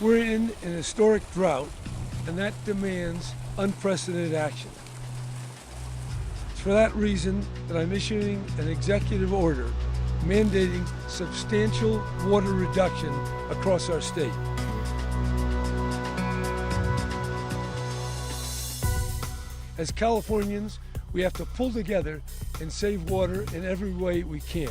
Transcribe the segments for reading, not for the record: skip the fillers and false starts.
We're in an historic drought, and that demands unprecedented action. It's for that reason that I'm issuing an executive order mandating substantial water reduction across our state. As Californians, we have to pull together and save water in every way we can.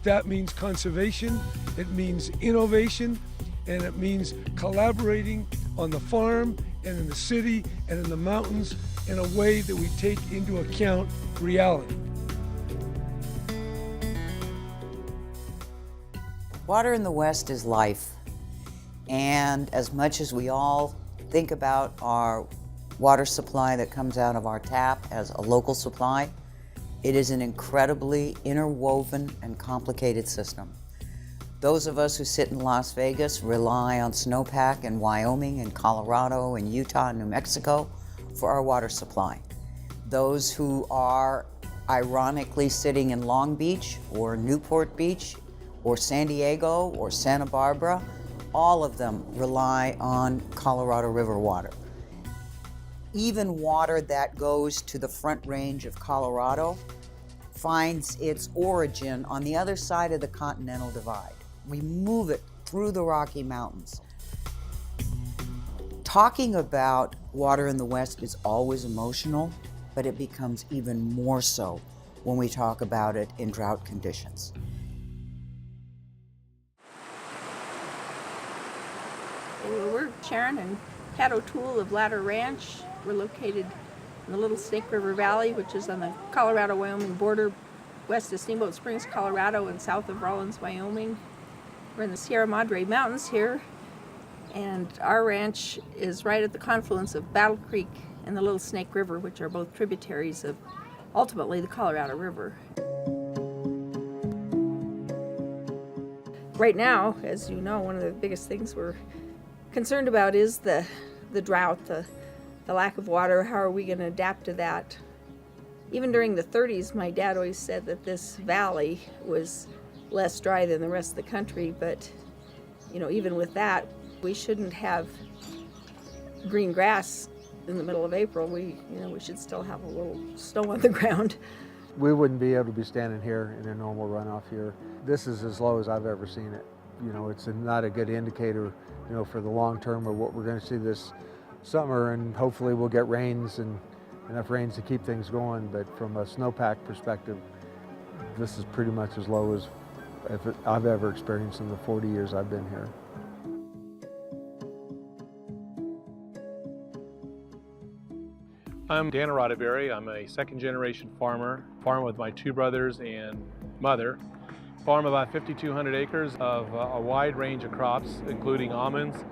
That means conservation, it means innovation, and it means collaborating on the farm and in the city and in the mountains in a way that we take into account reality. Water in the West is life. And as much as we all think about our water supply that comes out of our tap as a local supply, it is an incredibly interwoven and complicated system. Those of us who sit in Las Vegas rely on snowpack in Wyoming and Colorado and Utah and New Mexico for our water supply. Those who are ironically sitting in Long Beach or Newport Beach or San Diego or Santa Barbara, all of them rely on Colorado River water. Even water that goes to the Front Range of Colorado finds its origin on the other side of the Continental Divide. We move it through the Rocky Mountains. Talking about water in the West is always emotional, but it becomes even more so when we talk about it in drought conditions. We're Sharon and Pat O'Toole of Ladder Ranch. We're located in the Little Snake River Valley, which is on the Colorado-Wyoming border, west of Steamboat Springs, Colorado, and south of Rawlins, Wyoming. We're in the Sierra Madre Mountains here, and our ranch is right at the confluence of Battle Creek and the Little Snake River, which are both tributaries of, ultimately, the Colorado River. Right now, as you know, one of the biggest things we're concerned about is the drought, the lack of water. How are we going to adapt to that? Even during the 30s, my dad always said that this valley was less dry than the rest of the country, but even with that, we shouldn't have green grass in the middle of April. We should still have a little snow on the ground. We wouldn't be able to be standing here in a normal runoff year. This is as low as I've ever seen it. It's not a good indicator, for the long term of what we're going to see this summer, and hopefully we'll get rains and enough rains to keep things going. But from a snowpack perspective, this is pretty much as low as I've ever experienced in the 40 years I've been here. I'm Dan Roddenberry. I'm a second-generation farmer. Farm with my two brothers and mother. Farm about 5,200 acres of a wide range of crops, including almonds,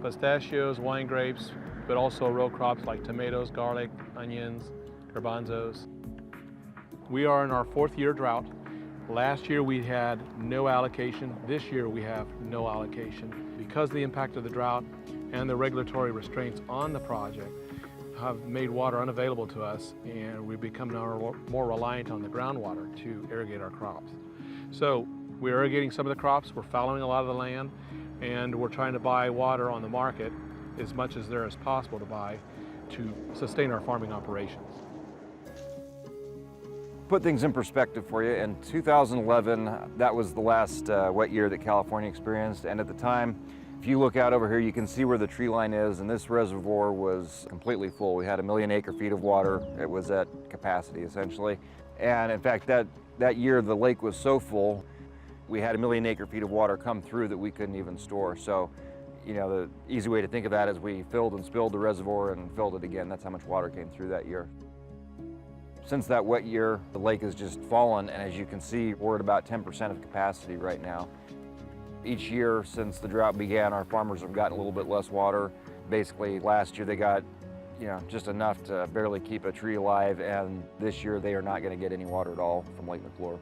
pistachios, wine grapes, but also row crops like tomatoes, garlic, onions, garbanzos. We are in our fourth year drought. Last year we had no allocation. This year we have no allocation. Because of the impact of the drought and the regulatory restraints on the project have made water unavailable to us, and we've become more reliant on the groundwater to irrigate our crops. So we're irrigating some of the crops, we're fallowing a lot of the land, and we're trying to buy water on the market as much as there is possible to buy to sustain our farming operations. Put things in perspective for you, in 2011, that was the last wet year that California experienced, and at the time, if you look out over here, you can see where the tree line is, and this reservoir was completely full. We had 1 million acre-feet of water. It was at capacity, essentially. And in fact, that year, the lake was so full, we had 1 million acre-feet of water come through that we couldn't even store. So, the easy way to think of that is we filled and spilled the reservoir and filled it again. That's how much water came through that year. Since that wet year, the lake has just fallen, and as you can see, we're at about 10% of capacity right now. Each year since the drought began, our farmers have gotten a little bit less water. Basically, last year they got, just enough to barely keep a tree alive, and this year they are not going to get any water at all from Lake McClure.